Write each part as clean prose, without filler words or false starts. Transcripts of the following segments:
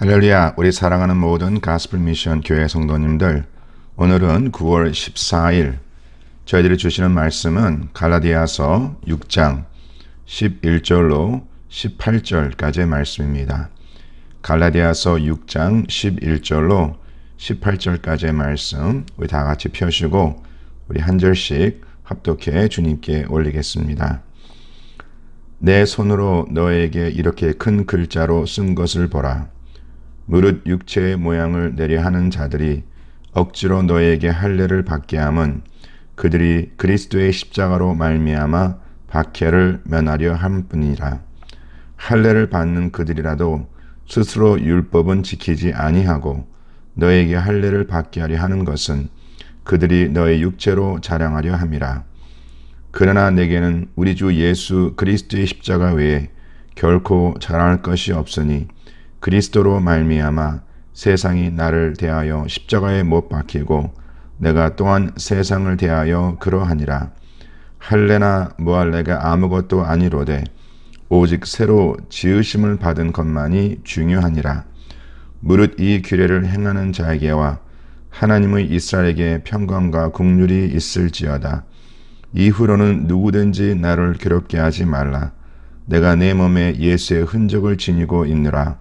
할렐루야, 우리 사랑하는 모든 가스펠 미션 교회 성도님들, 오늘은 9월 14일 저희들이 주시는 말씀은 갈라디아서 6장 11절로 18절까지의 말씀입니다. 갈라디아서 6장 11절로 18절까지의 말씀 우리 다 같이 펴시고 우리 한 절씩 합독해 주님께 올리겠습니다. 내 손으로 너에게 이렇게 큰 글자로 쓴 것을 보라. 무릇 육체의 모양을 내려 하는 자들이 억지로 너에게 할례를 받게 함은 그들이 그리스도의 십자가로 말미암아 박해를 면하려 함뿐이라. 할례를 받는 그들이라도 스스로 율법은 지키지 아니하고 너에게 할례를 받게 하려 하는 것은 그들이 너의 육체로 자랑하려 함이라. 그러나 내게는 우리 주 예수 그리스도의 십자가 외에 결코 자랑할 것이 없으니 그리스도로 말미암아 세상이 나를 대하여 십자가에 못 박히고 내가 또한 세상을 대하여 그러하니라. 할례나 무할례가 아무것도 아니로되 오직 새로 지으심을 받은 것만이 중요하니라. 무릇 이 규례를 행하는 자에게와 하나님의 이스라엘에게 평강과 긍휼이 있을지어다. 이후로는 누구든지 나를 괴롭게 하지 말라. 내가 내 몸에 예수의 흔적을 지니고 있느라.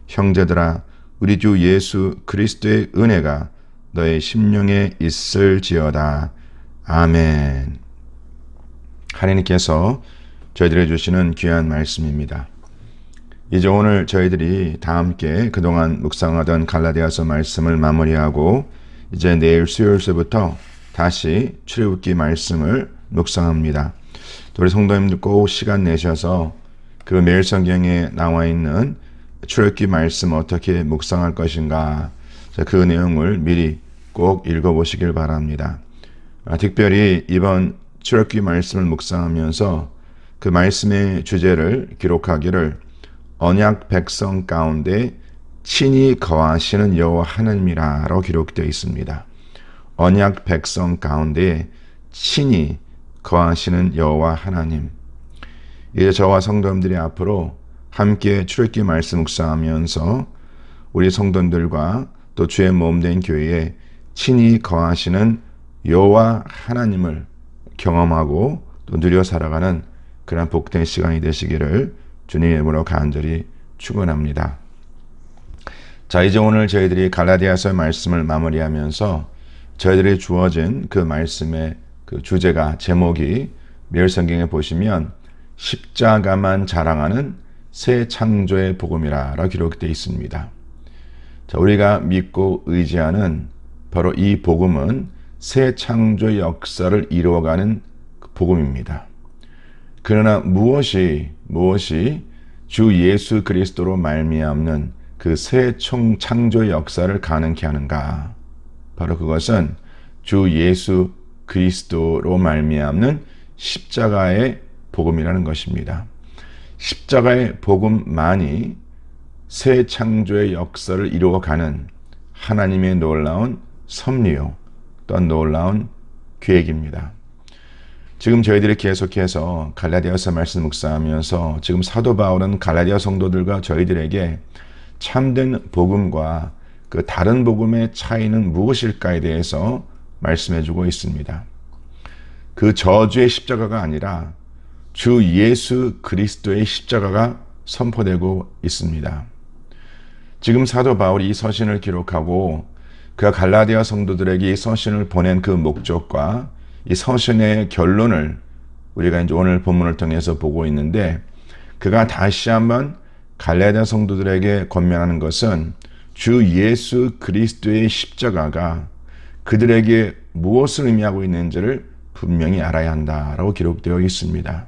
형제들아, 우리 주 예수 그리스도의 은혜가 너의 심령에 있을지어다. 아멘. 하나님께서 저희들에게 주시는 귀한 말씀입니다. 이제 오늘 저희들이 다 함께 그동안 묵상하던 갈라디아서 말씀을 마무리하고 이제 내일 수요일서부터 다시 출애굽기 말씀을 묵상합니다. 우리 성도님들 꼭 시간 내셔서 그 매일 성경에 나와 있는 출애굽기 말씀 어떻게 묵상할 것인가, 그 내용을 미리 꼭 읽어보시길 바랍니다. 특별히 이번 출애굽기 말씀을 묵상하면서 그 말씀의 주제를 기록하기를 언약 백성 가운데 친히 거하시는 여호와 하나님이라고 기록되어 있습니다. 언약 백성 가운데 친히 거하시는 여호와 하나님. 이제 저와 성도님들이 앞으로 함께 출애굽기 말씀 묵상하면서 우리 성도들과 또 주의 몸된 교회에 친히 거하시는 여호와 하나님을 경험하고 또 누려 살아가는 그런 복된 시간이 되시기를 주님의 이름으로 간절히 축원합니다. 자, 이제 오늘 저희들이 갈라디아서 말씀을 마무리하면서 저희들이 주어진 그 말씀의 그 주제가 제목이 매일 성경에 보시면 십자가만 자랑하는 새 창조의 복음이라고 기록되어 있습니다. 자, 우리가 믿고 의지하는 바로 이 복음은 새 창조의 역사를 이루어가는 복음입니다. 그러나 무엇이 주 예수 그리스도로 말미암는 그 새 창조의 역사를 가능케 하는가? 바로 그것은 주 예수 그리스도로 말미암는 십자가의 복음이라는 것입니다. 십자가의 복음만이 새 창조의 역사를 이루어가는 하나님의 놀라운 섭리요, 또한 놀라운 계획입니다. 지금 저희들이 계속해서 갈라디아서 말씀 묵상하면서 지금 사도 바울은 갈라디아 성도들과 저희들에게 참된 복음과 그 다른 복음의 차이는 무엇일까에 대해서 말씀해주고 있습니다. 그 저주의 십자가가 아니라 주 예수 그리스도의 십자가가 선포되고 있습니다. 지금 사도 바울이 이 서신을 기록하고 그가 갈라디아 성도들에게 이 서신을 보낸 그 목적과 이 서신의 결론을 우리가 이제 오늘 본문을 통해서 보고 있는데, 그가 다시 한번 갈라디아 성도들에게 권면하는 것은 주 예수 그리스도의 십자가가 그들에게 무엇을 의미하고 있는지를 분명히 알아야 한다라고 기록되어 있습니다.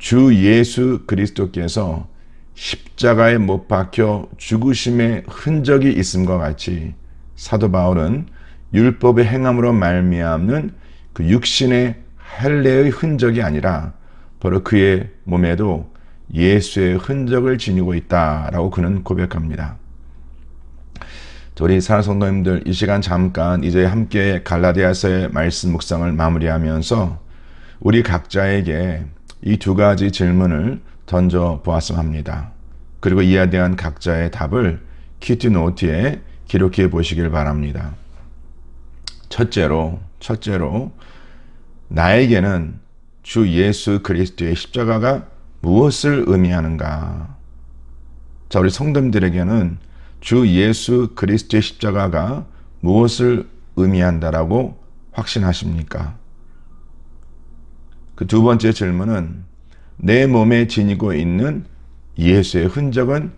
주 예수 그리스도께서 십자가에 못 박혀 죽으심의 흔적이 있음과 같이 사도 바울은 율법의 행함으로 말미암는 그 육신의 할례의 흔적이 아니라 바로 그의 몸에도 예수의 흔적을 지니고 있다라고 그는 고백합니다. 우리 사랑하는 성도님들, 이 시간 잠깐 이제 함께 갈라디아서의 말씀 묵상을 마무리하면서 우리 각자에게 이 두 가지 질문을 던져 보았으면 합니다. 그리고 이에 대한 각자의 답을 큐티노트에 기록해 보시길 바랍니다. 첫째로 나에게는 주 예수 그리스도의 십자가가 무엇을 의미하는가? 자, 우리 성도님들에게는 주 예수 그리스도의 십자가가 무엇을 의미한다라고 확신하십니까? 그 두 번째 질문은 내 몸에 지니고 있는 예수의 흔적은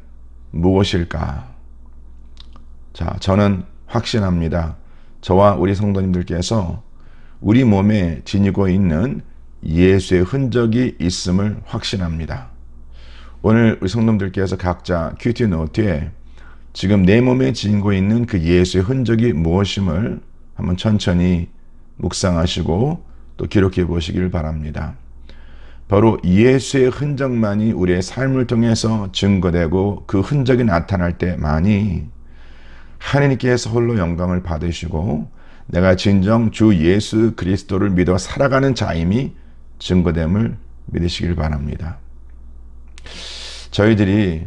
무엇일까? 자, 저는 확신합니다. 저와 우리 성도님들께서 우리 몸에 지니고 있는 예수의 흔적이 있음을 확신합니다. 오늘 우리 성도님들께서 각자 큐티 노트에 지금 내 몸에 지니고 있는 그 예수의 흔적이 무엇임을 한번 천천히 묵상하시고 또 기록해 보시길 바랍니다. 바로 예수의 흔적만이 우리의 삶을 통해서 증거되고 그 흔적이 나타날 때만이 하나님께서 홀로 영광을 받으시고 내가 진정 주 예수 그리스도를 믿어 살아가는 자임이 증거됨을 믿으시길 바랍니다. 저희들이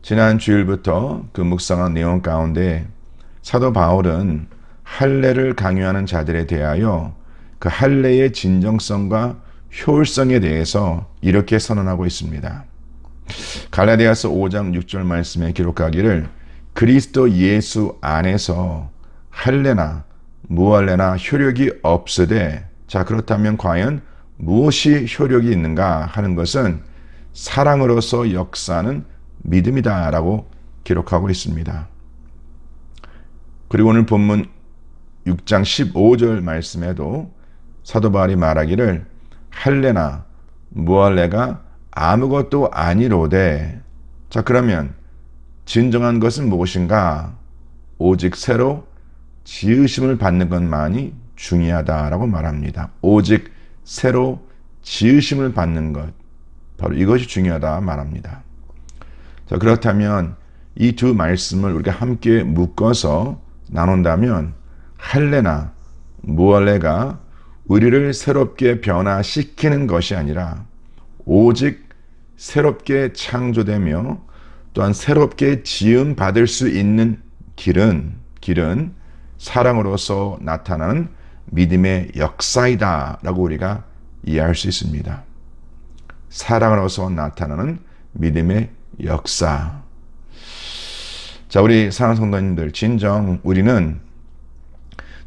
지난 주일부터 그 묵상한 내용 가운데 사도 바울은 할례를 강요하는 자들에 대하여 그 할례의 진정성과 효율성에 대해서 이렇게 선언하고 있습니다. 갈라디아서 5장 6절 말씀에 기록하기를 그리스도 예수 안에서 할례나 무할례나 효력이 없으되, 자, 그렇다면 과연 무엇이 효력이 있는가 하는 것은 사랑으로서 역사하는 믿음이다 라고 기록하고 있습니다. 그리고 오늘 본문 6장 15절 말씀에도 사도 바울이 말하기를 할례나 무할례가 아무것도 아니로되, 자, 그러면 진정한 것은 무엇인가? 오직 새로 지으심을 받는 것만이 중요하다라고 말합니다. 오직 새로 지으심을 받는 것, 바로 이것이 중요하다 말합니다. 자, 그렇다면 이 두 말씀을 우리가 함께 묶어서 나눈다면 할례나 무할례가 우리를 새롭게 변화시키는 것이 아니라 오직 새롭게 창조되며 또한 새롭게 지음 받을 수 있는 길은 사랑으로서 나타나는 믿음의 역사이다 라고 우리가 이해할 수 있습니다. 사랑으로서 나타나는 믿음의 역사. 자, 우리 사랑하는 성도님들, 진정 우리는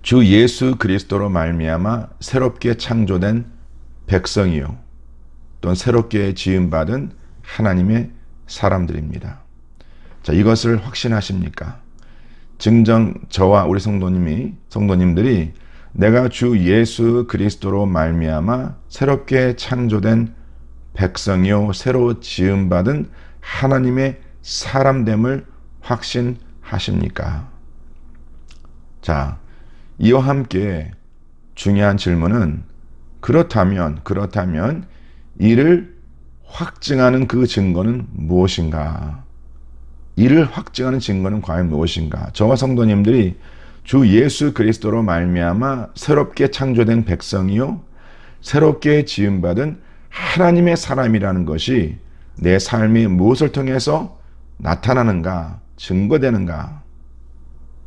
주 예수 그리스도로 말미암아 새롭게 창조된 백성이요 또는 새롭게 지음받은 하나님의 사람들입니다. 자, 이것을 확신하십니까? 증정 저와 우리 성도님들이 내가 주 예수 그리스도로 말미암아 새롭게 창조된 백성이요 새로 지음받은 하나님의 사람됨을 확신하십니까? 자, 이와 함께 중요한 질문은 그렇다면 이를 확증하는 그 증거는 무엇인가? 이를 확증하는 증거는 과연 무엇인가? 저와 성도님들이 주 예수 그리스도로 말미암아 새롭게 창조된 백성이요 새롭게 지음받은 하나님의 사람이라는 것이 내 삶이 무엇을 통해서 나타나는가, 증거되는가?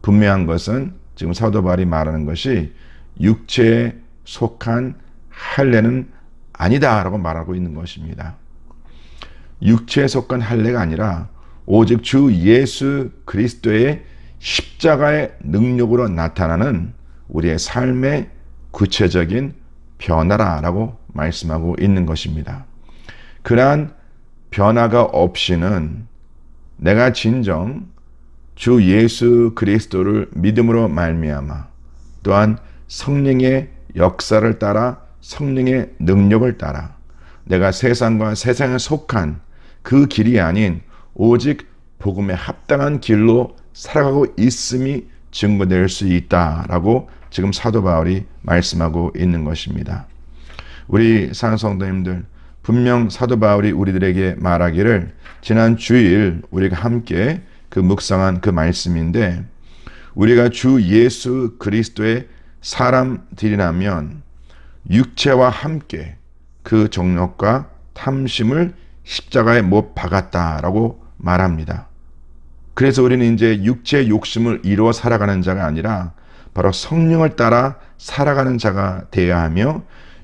분명한 것은 지금 사도 바울이 말하는 것이 육체에 속한 할례는 아니다라고 말하고 있는 것입니다. 육체에 속한 할례가 아니라 오직 주 예수 그리스도의 십자가의 능력으로 나타나는 우리의 삶의 구체적인 변화라고 말씀하고 있는 것입니다. 그러한 변화가 없이는 내가 진정 주 예수 그리스도를 믿음으로 말미암아 또한 성령의 역사를 따라 성령의 능력을 따라 내가 세상과 세상에 속한 그 길이 아닌 오직 복음에 합당한 길로 살아가고 있음이 증거될 수 있다라고 지금 사도 바울이 말씀하고 있는 것입니다. 우리 사랑하는 성도님들, 분명 사도 바울이 우리들에게 말하기를 지난 주일 우리가 함께 그 묵상한 그 말씀인데, 우리가 주 예수 그리스도의 사람들이라면 육체와 함께 그 정욕과 탐심을 십자가에 못 박았다라고 말합니다. 그래서 우리는 이제 육체의 욕심을 이루어 살아가는 자가 아니라 바로 성령을 따라 살아가는 자가 되어야 하며,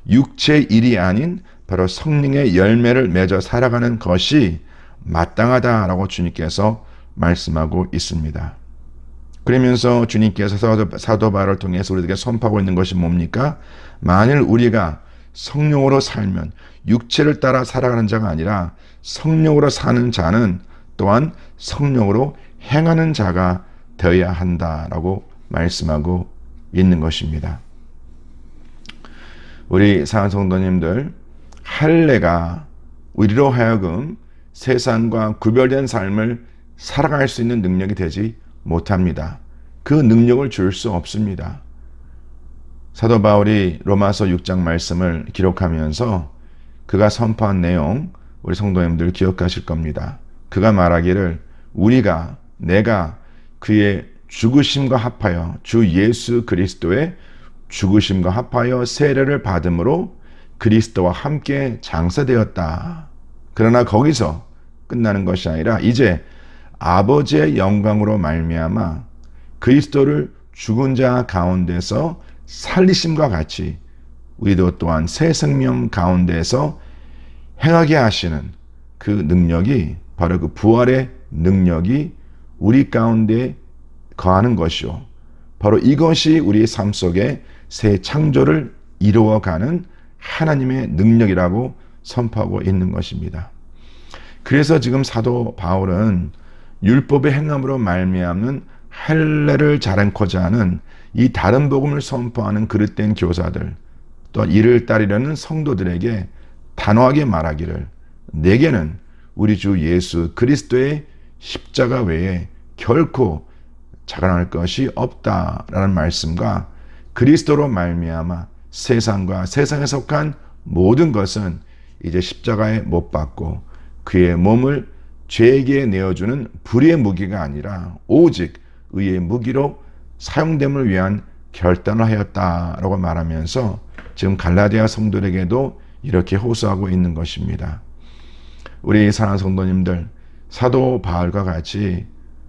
육체의 일이 아닌 바로 성령의 열매를 맺어 살아가는 것이 마땅하다라고 주님께서 말씀하고 있습니다. 그러면서 주님께서 사도 바울을 통해서 우리에게 선포하고 있는 것이 뭡니까? 만일 우리가 성령으로 살면 육체를 따라 살아가는 자가 아니라 성령으로 사는 자는 또한 성령으로 행하는 자가 되어야 한다라고 말씀하고 있는 것입니다. 우리 사랑하는 성도님들, 할례가 우리로 하여금 세상과 구별된 삶을 살아갈 수 있는 능력이 되지 못합니다. 그 능력을 줄 수 없습니다. 사도 바울이 로마서 6장 말씀을 기록하면서 그가 선포한 내용, 우리 성도님들 기억하실 겁니다. 그가 말하기를 내가 그의 죽으심과 합하여 주 예수 그리스도의 죽으심과 합하여 세례를 받음으로 그리스도와 함께 장사되었다. 그러나 거기서 끝나는 것이 아니라 이제 아버지의 영광으로 말미암아 그리스도를 죽은 자 가운데서 살리심과 같이 우리도 또한 새 생명 가운데서 행하게 하시는 그 능력이, 바로 그 부활의 능력이 우리 가운데 거하는 것이요, 바로 이것이 우리의 삶 속에 새 창조를 이루어가는 하나님의 능력이라고 선포하고 있는 것입니다. 그래서 지금 사도 바울은 율법의 행함으로 말미암는 할례를 자랑코자 하는 이 다른 복음을 선포하는 그릇된 교사들, 또 이를 따르려는 성도들에게 단호하게 말하기를, 내게는 우리 주 예수 그리스도의 십자가 외에 결코 자랑할 것이 없다라는 말씀과, 그리스도로 말미암아 세상과 세상에 속한 모든 것은 이제 십자가에 못 박고 그의 몸을 죄에게 내어주는 불의의 무기가 아니라 오직 의의 무기로 사용됨을 위한 결단을 하였다라고 말하면서 지금 갈라디아 성도들에게도 이렇게 호소하고 있는 것입니다. 우리 사랑하는 성도님들, 사도 바울과 같이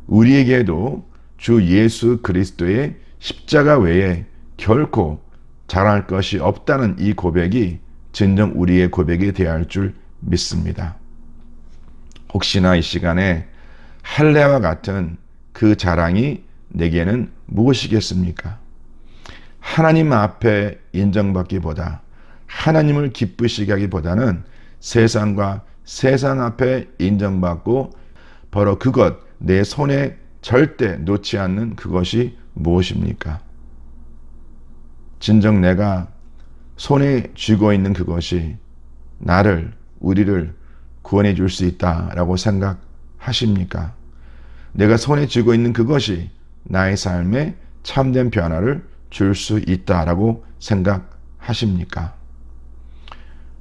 우리에게도 주 예수 그리스도의 십자가 외에 결코 자랑할 것이 없다는 이 고백이 진정 우리의 고백이 되어야 할 줄 믿습니다. 혹시나 이 시간에 할례와 같은 그 자랑이 내게는 무엇이겠습니까? 하나님 앞에 인정받기보다, 하나님을 기쁘시게 하기보다는 세상과 세상 앞에 인정받고 바로 그것, 내 손에 절대 놓지 않는 그것이 무엇입니까? 진정 내가 손에 쥐고 있는 그것이 나를, 우리를 구원해 줄 수 있다라고 생각하십니까? 내가 손에 쥐고 있는 그것이 나의 삶에 참된 변화를 줄 수 있다라고 생각하십니까?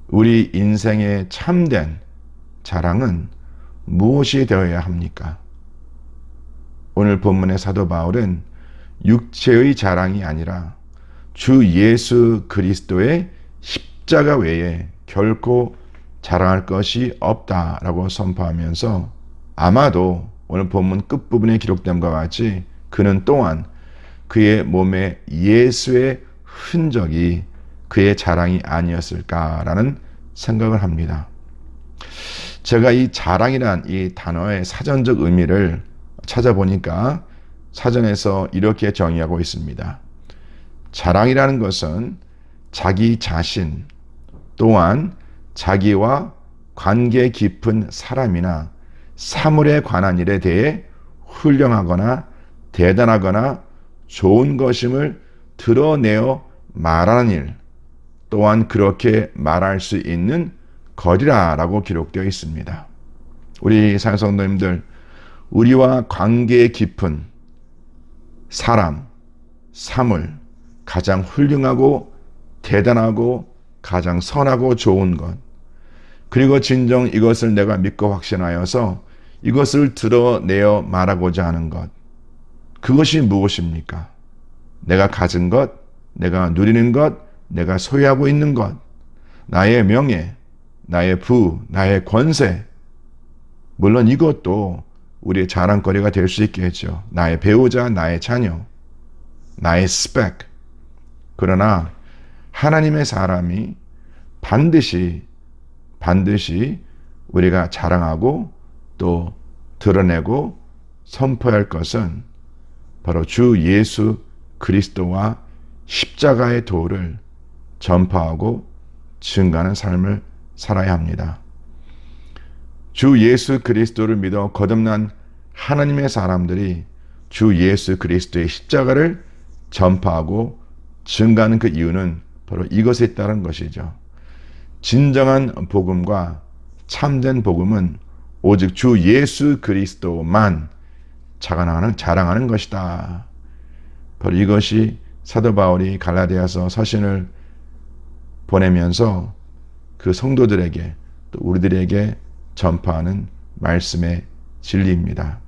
우리 인생의 참된 자랑은 무엇이 되어야 합니까? 오늘 본문의 사도 바울은 육체의 자랑이 아니라 주 예수 그리스도의 십자가 외에 결코 자랑할 것이 없다라고 선포하면서, 아마도 오늘 본문 끝부분에 기록됨과 같이 그는 또한 그의 몸에 예수의 흔적이 그의 자랑이 아니었을까라는 생각을 합니다. 제가 이 자랑이란 이 단어의 사전적 의미를 찾아보니까 사전에서 이렇게 정의하고 있습니다. 자랑이라는 것은 자기 자신 또한 자기와 관계 깊은 사람이나 사물에 관한 일에 대해 훌륭하거나 대단하거나 좋은 것임을 드러내어 말하는 일, 또한 그렇게 말할 수 있는 것이라고 기록되어 있습니다. 우리 사랑성도님들, 우리와 관계 깊은 사람, 사물, 가장 훌륭하고 대단하고 가장 선하고 좋은 것, 그리고 진정 이것을 내가 믿고 확신하여서 이것을 드러내어 말하고자 하는 것, 그것이 무엇입니까? 내가 가진 것, 내가 누리는 것, 내가 소유하고 있는 것, 나의 명예, 나의 부, 나의 권세, 물론 이것도 우리의 자랑거리가 될 수 있겠죠. 나의 배우자, 나의 자녀, 나의 스펙. 그러나 하나님의 사람이 반드시 우리가 자랑하고 또 드러내고 선포할 것은 바로 주 예수 그리스도와 십자가의 도를 전파하고 증거하는 삶을 살아야 합니다. 주 예수 그리스도를 믿어 거듭난 하나님의 사람들이 주 예수 그리스도의 십자가를 전파하고 증거하는 그 이유는 바로 이것에 있다는 것이죠. 진정한 복음과 참된 복음은 오직 주 예수 그리스도만 자랑하는 것이다. 바로 이것이 사도 바울이 갈라디아서 서신을 보내면서 그 성도들에게 또 우리들에게 전파하는 말씀의 진리입니다.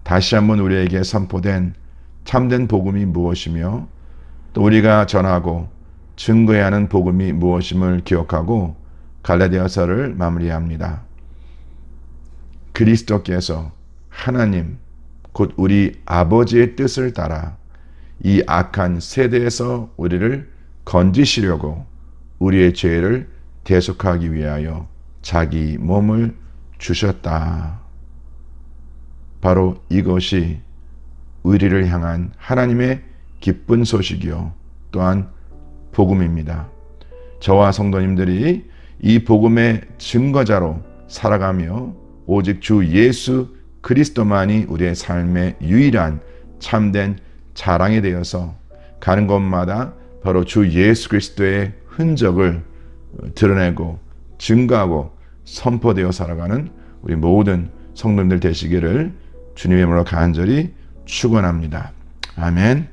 다시 한번 우리에게 선포된 참된 복음이 무엇이며 또 우리가 전하고 증거해야 하는 복음이 무엇임을 기억하고 갈라디아서를 마무리합니다. 그리스도께서 하나님 곧 우리 아버지의 뜻을 따라 이 악한 세대에서 우리를 건지시려고 우리의 죄를 대속하기 위하여 자기 몸을 주셨다. 바로 이것이 우리를 향한 하나님의 기쁜 소식이요 또한 복음입니다. 저와 성도님들이 이 복음의 증거자로 살아가며 오직 주 예수 그리스도만이 우리의 삶의 유일한 참된 자랑이 되어서 가는 곳마다 바로 주 예수 그리스도의 흔적을 드러내고 증거하고 선포되어 살아가는 우리 모든 성도님들 되시기를 주님의 이름으로 간절히 축원합니다. 아멘.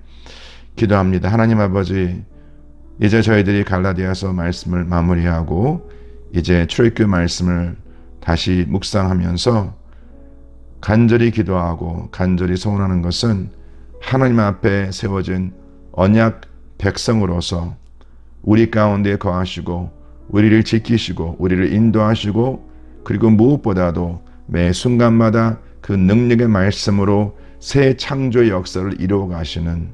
기도합니다. 하나님 아버지, 이제 저희들이 갈라디아서 말씀을 마무리하고 이제 출애굽 말씀을 다시 묵상하면서 간절히 기도하고 간절히 소원하는 것은 하나님 앞에 세워진 언약 백성으로서 우리 가운데 거하시고 우리를 지키시고 우리를 인도하시고 그리고 무엇보다도 매 순간마다 그 능력의 말씀으로 새 창조의 역사를 이루어 가시는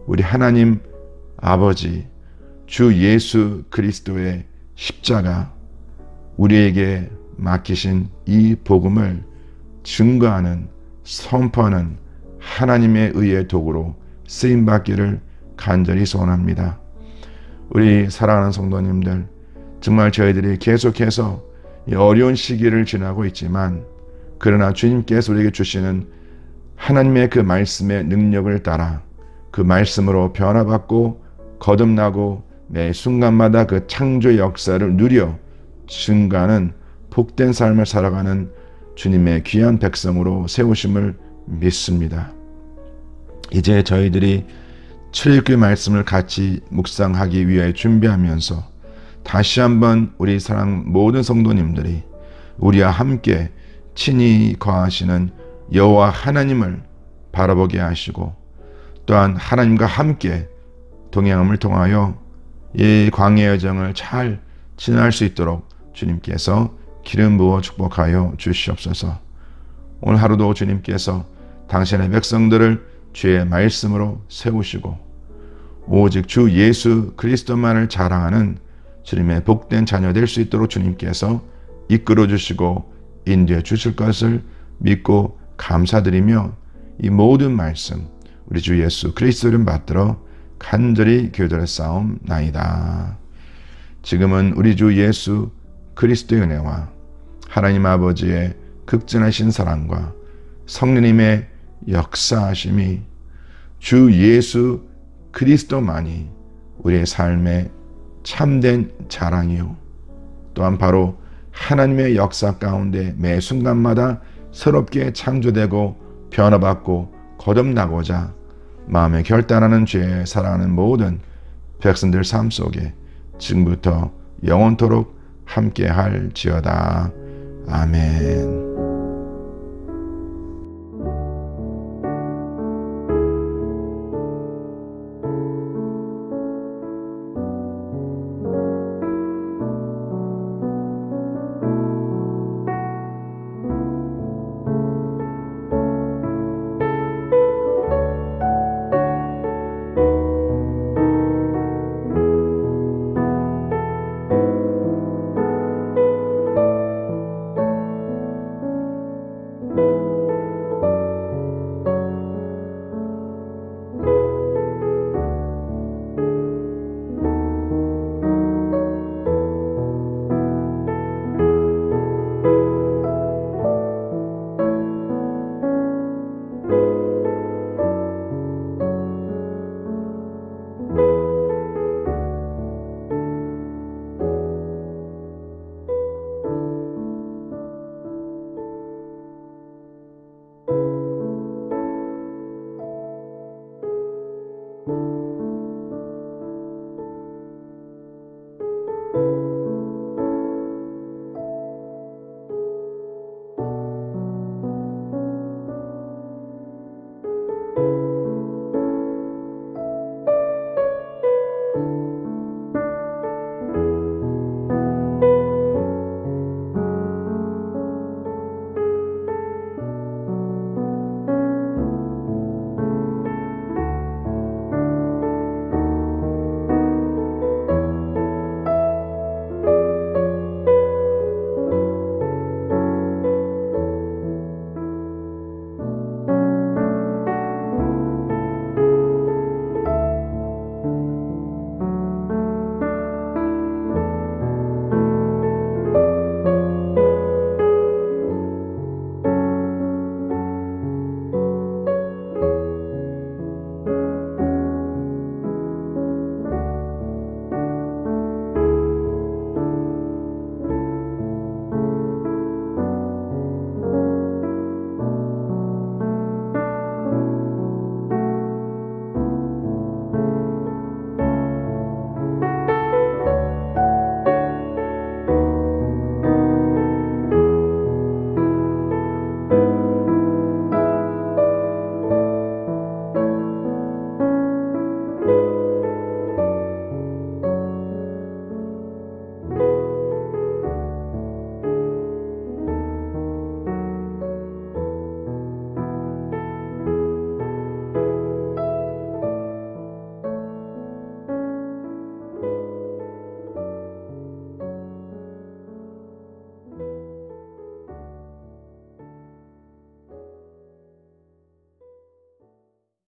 우리 하나님 아버지 주 예수 그리스도의 십자가 우리에게 맡기신 이 복음을 증거하는 선포하는 하나님의 의의 도구로 쓰임받기를 간절히 소원합니다. 우리 사랑하는 성도님들, 정말 저희들이 계속해서 이 어려운 시기를 지나고 있지만 그러나 주님께서 우리에게 주시는 하나님의 그 말씀의 능력을 따라 그 말씀으로 변화받고 거듭나고 매 순간마다 그 창조의 역사를 누려 증가하는 복된 삶을 살아가는 주님의 귀한 백성으로 세우심을 믿습니다. 이제 저희들이 출애굽기 말씀을 같이 묵상하기 위해 준비하면서 다시 한번 우리 사랑 모든 성도님들이 우리와 함께 친히 거하시는 여호와 하나님을 바라보게 하시고 또한 하나님과 함께 동행함을 통하여 이 광야의 여정을 잘 지날 수 있도록 주님께서 기름 부어 축복하여 주시옵소서. 오늘 하루도 주님께서 당신의 백성들을 주의 말씀으로 세우시고 오직 주 예수 그리스도만을 자랑하는 주님의 복된 자녀 될 수 있도록 주님께서 이끌어 주시고 인도해 주실 것을 믿고 감사드리며 이 모든 말씀 우리 주 예수 그리스도를 받들어 간절히 기도드렸사옵나이다. 지금은 우리 주 예수 그리스도의 은혜와 하나님 아버지의 극진하신 사랑과 성령님의 역사하심이 주 예수 그리스도만이 우리의 삶의 참된 자랑이요 또한 바로 하나님의 역사 가운데 매 순간마다 새롭게 창조되고 변화받고 거듭나고자 마음에 결단하는 죄에 사랑하는 모든 백성들 삶 속에 지금부터 영원토록 함께할지어다. 아멘.